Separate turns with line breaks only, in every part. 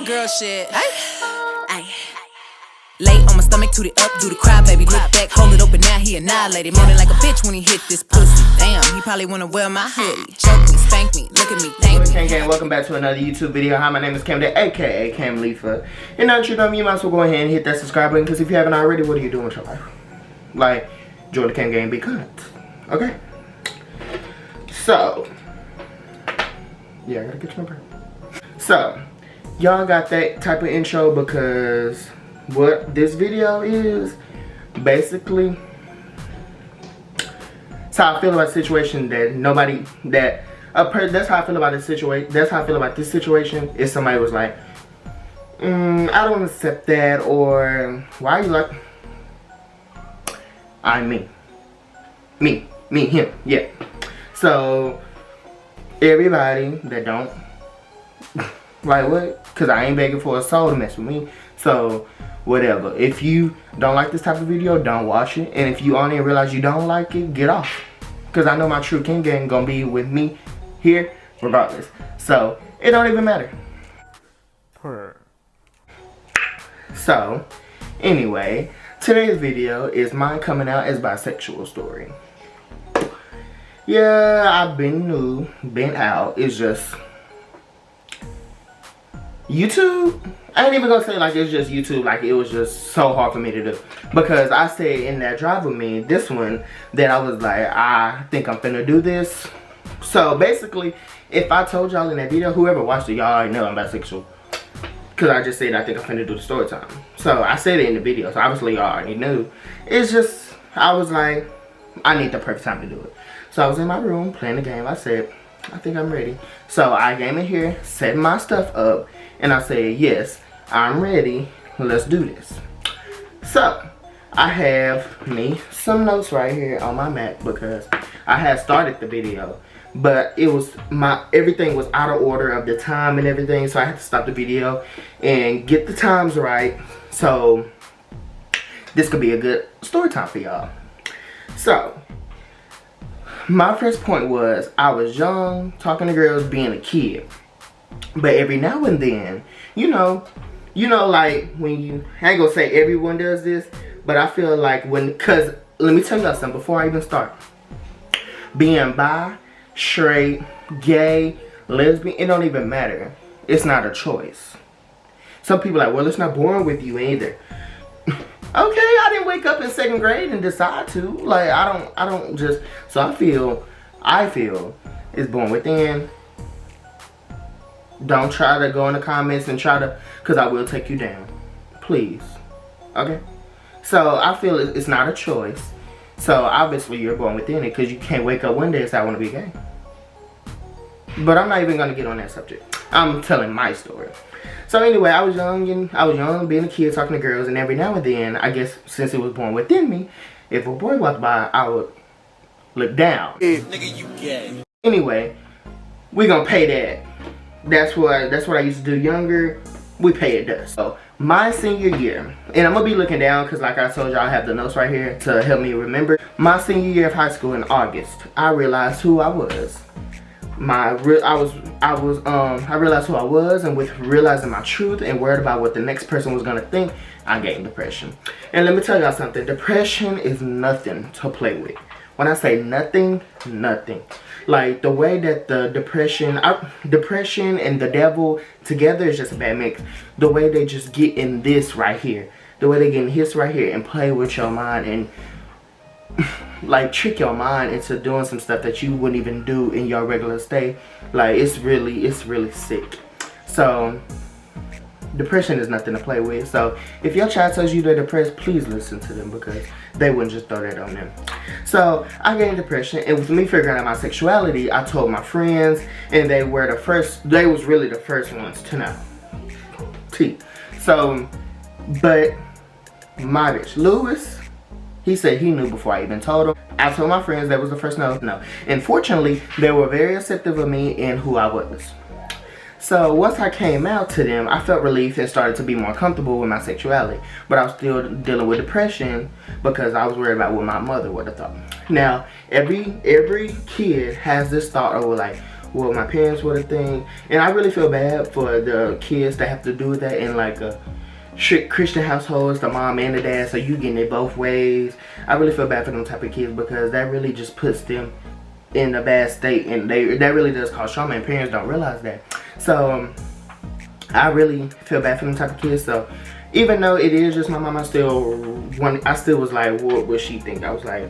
girl shit. Ay. Lay on my stomach, toot it up, do the cry, baby. Look back, hold it open, now he annihilated. Moaning like a bitch when he hit this pussy. Damn, he probably wanna wear my hoodie. Choke me, spank me, look at me, thank me.
Gang, welcome back to another YouTube video. Hi, my name is Camden, aka Camlifa. And now that you know me, you might as well go ahead and hit that subscribe button, because if you haven't already, what are you doing with your life? Like, join the Cam Gang, be kind. Okay? So, yeah, I gotta get your number. So, y'all got that type of intro because what this video is basically, it's how I feel about a situation that nobody, that's how I feel about this situation. That's how I feel about this situation. If somebody was like, I don't accept that, or why are you like, me, him, yeah. So everybody that don't like what, cause I ain't begging for a soul to mess with me. So whatever. If you don't like this type of video, don't watch it. And if you on it and realize you don't like it, get off. Cause I know my true King Gang gonna be with me here regardless. So it don't even matter. So anyway, today's video is mine coming out as bisexual story. Yeah, I've been new, been out. It's just YouTube. I ain't even gonna say like it's just YouTube, like it was just so hard for me to do. Because I said in that drive with me, this one, that I was like, I think I'm finna do this. So basically, if I told y'all in that video, whoever watched it, y'all already know I'm bisexual. Cause I just said I think I'm finna do the story time. So I said it in the video, so obviously y'all already knew. It's just, I was like, I need the perfect time to do it. So I was in my room playing the game. I said, I think I'm ready. So I came in here, set my stuff up, and I said, yes, I'm ready. Let's do this. So I have me some notes right here on my Mac because I had started the video, but it was everything was out of order of the time and everything, so I had to stop the video and get the times right. So this could be a good story time for y'all. So my first point was, I was young, talking to girls, being a kid. But every now and then, you know, like when you, I ain't gonna say everyone does this, but I feel like cause let me tell y'all something before I even start. Being bi, straight, gay, lesbian, it don't even matter. It's not a choice. Some people are like, well, it's not born with you either. Okay, I didn't wake up in 2nd grade and decide to. Like, I don't just, so I feel it's born within. Don't try to go in the comments and try to, because I will take you down. Please. Okay? So I feel it's not a choice. So obviously you're born within it, because you can't wake up one day and say I want to be gay. But I'm not even going to get on that subject. I'm telling my story. So anyway, I was young, being a kid, talking to girls, and every now and then, I guess since it was born within me, if a boy walked by, I would look down.
Nigga, you gay.
Anyway, we gonna pay that. That's what I used to do younger. We pay it dust. So my senior year, and I'm gonna be looking down because like I told y'all, I have the notes right here to help me remember. My senior year of high school in August, I realized who I was. I realized who I was, and with realizing my truth and worried about what the next person was gonna think, I gained depression. And let me tell y'all something, depression is nothing to play with. When I say nothing, nothing. Like the way that the depression and the devil together is just a bad mix. The way they just get in this right here, the way they get in this right here and play with your mind and like trick your mind into doing some stuff that you wouldn't even do in your regular state. Like it's really sick. So depression is nothing to play with. So if your child tells you they're depressed, please listen to them, because they wouldn't just throw that on them. So I gained depression, and with me figuring out my sexuality, I told my friends, and they was really the first ones to know. So, but my bitch Lewis, he said he knew before I even told him. I told my friends, that was the first no. And fortunately, they were very accepting of me and who I was. So once I came out to them, I felt relief and started to be more comfortable with my sexuality. But I was still dealing with depression because I was worried about what my mother would have thought. Now, every kid has this thought over like, what my parents would have think. And I really feel bad for the kids that have to do that in like a strict Christian households, the mom and the dad, so you getting it both ways. I really feel bad for them type of kids because that really just puts them in a bad state, and that really does cause trauma, and parents don't realize that. So I really feel bad for them type of kids. So even though it is just my mom, I still was like, what would she think? I was like,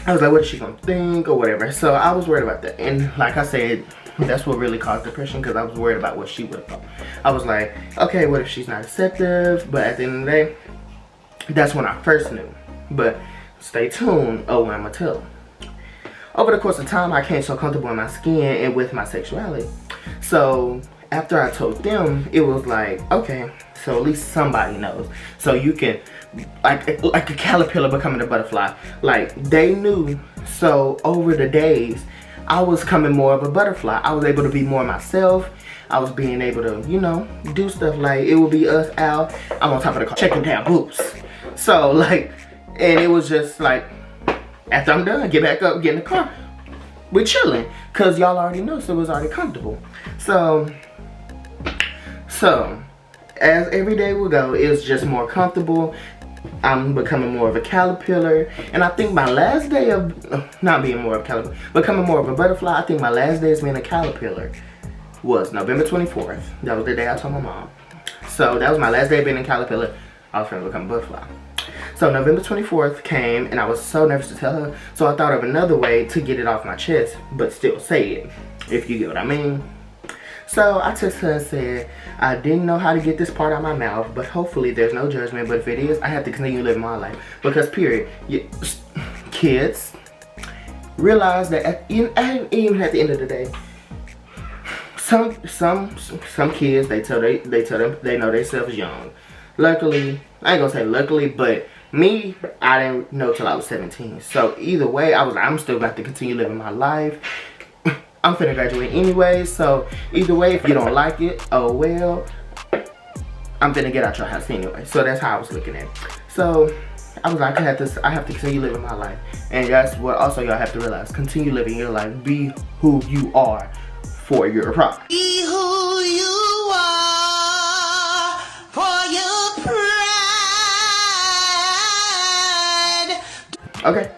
what is she gonna think or whatever? So I was worried about that. And like I said, that's what really caused depression, because I was worried about what she would have thought. I was like, okay, what if she's not receptive? But at the end of the day, that's when I first knew. But stay tuned. Oh, when I'm gonna tell. Over the course of time, I became so comfortable in my skin and with my sexuality. So after I told them, it was like, okay, so at least somebody knows. So you can, like a caterpillar becoming a butterfly. Like, they knew. So over the days, I was becoming more of a butterfly. I was able to be more myself. I was being able to, you know, do stuff like, it would be us out. I'm on top of the car checking down boobs. So like, and it was just like, after I'm done, get back up, get in the car. We're chilling, cause y'all already know, so it was already comfortable. So as every day will go, it's just more comfortable. I'm becoming more of a caterpillar, and I think my last day of not being more of a caterpillar, becoming more of a butterfly. I think my last day as being a caterpillar was November 24th. That was the day I told my mom. So that was my last day of being a caterpillar. I was trying to become a butterfly. So November 24th came, and I was so nervous to tell her. So I thought of another way to get it off my chest, but still say it, if you get what I mean. So I texted her and said, I didn't know how to get this part out of my mouth, but hopefully there's no judgment. But if it is, I have to continue living my life. Because period, kids, realize that even at the end of the day, some kids, they know themselves young. Luckily, I ain't gonna say luckily, but me, I didn't know till I was 17. So either way, I'm still got to continue living my life. I'm finna graduate anyway, so either way, if you don't like it, oh well, I'm finna get out your house anyway. So that's how I was looking at it. So I was like, I have to continue living my life. And that's what also y'all have to realize. Continue living your life. Be who you are for your pride.
Be who you are for your pride.
Okay.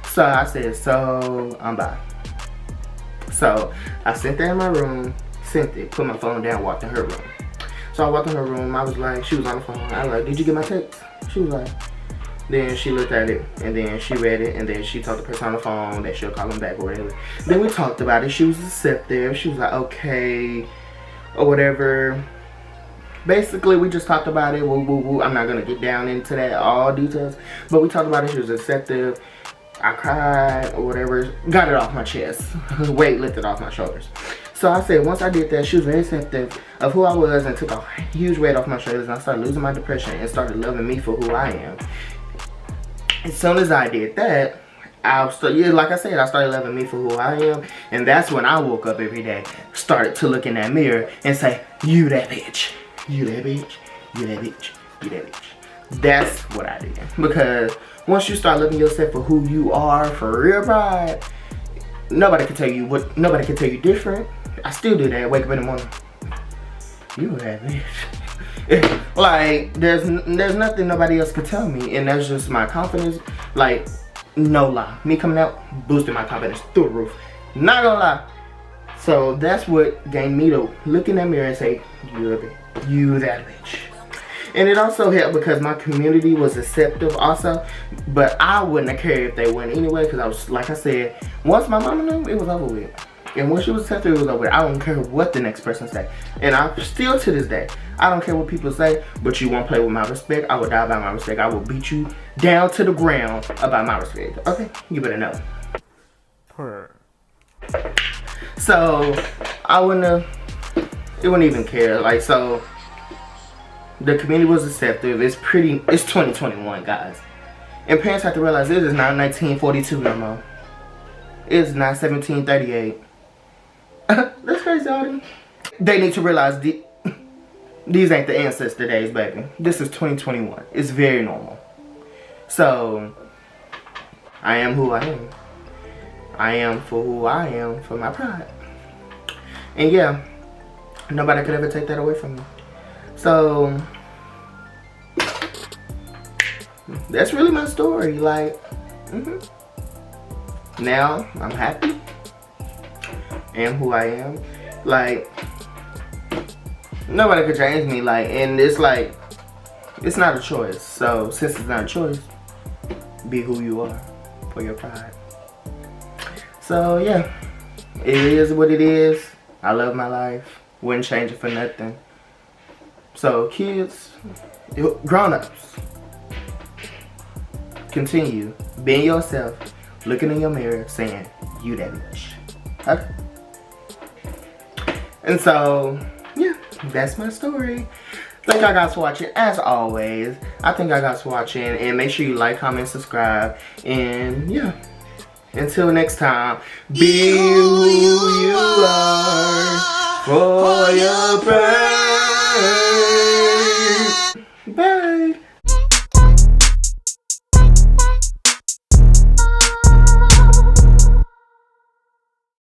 So I said, so I'm bye. So I sat there in my room, put my phone down, walked in her room. So I walked in her room, I was like, she was on the phone. I was like, did you get my text? She was like, then she looked at it, and then she read it, and then she told the person on the phone that she'll call him back or whatever. Then we talked about it. She was receptive. She was like, okay, or whatever. Basically, we just talked about it. Woo, woo, woo. I'm not going to get down into that, all details. But we talked about it. She was receptive. I cried or whatever. Got it off my chest. Weight lifted off my shoulders. So I said once I did that, she was very receptive of who I was and took a huge weight off my shoulders. And I started losing my depression and started loving me for who I am. As soon as I did that, like I said, I started loving me for who I am. And that's when I woke up every day, started to look in that mirror and say, you that bitch. You that bitch. You that bitch. You that bitch. That's what I did. Because once you start loving yourself for who you are, for real pride, nobody can tell you different. I still do that. Wake up in the morning. You that bitch. Like, there's nothing nobody else could tell me, and that's just my confidence. Like, no lie, me coming out boosted my confidence through the roof. Not gonna lie. So that's what gained me to look in that mirror and say, you that bitch. And it also helped because my community was receptive also, but I wouldn't have cared if they went anyway, because I was, like I said, once my mama knew, it was over with. And when she was receptive, it was over with. I don't care what the next person say. And I still to this day, I don't care what people say, but you won't play with my respect, I will die by my respect. I will beat you down to the ground about my respect. Okay? You better know. So I wouldn't even care. Like, so the community was receptive. It's 2021, guys. And parents have to realize this is not 1942 no more. It's not 1738. That's crazy, Audie. They need to realize these ain't the ancestor days, baby. This is 2021. It's very normal. So I am who I am. I am for who I am, for my pride. And yeah, nobody could ever take that away from me. So that's really my story. Like, now I'm happy. And who I am. Like, nobody could change me. Like, and it's like, it's not a choice. So since it's not a choice, be who you are for your pride. So yeah, it is what it is. I love my life. Wouldn't change it for nothing. So kids, grown-ups, continue being yourself, looking in your mirror, saying, you that bitch. Okay? And so, yeah, that's my story. Thank y'all guys for watching. As always, I thank y'all guys for watching. And make sure you like, comment, subscribe. And yeah, until next time, be who you are for your pride. Bye.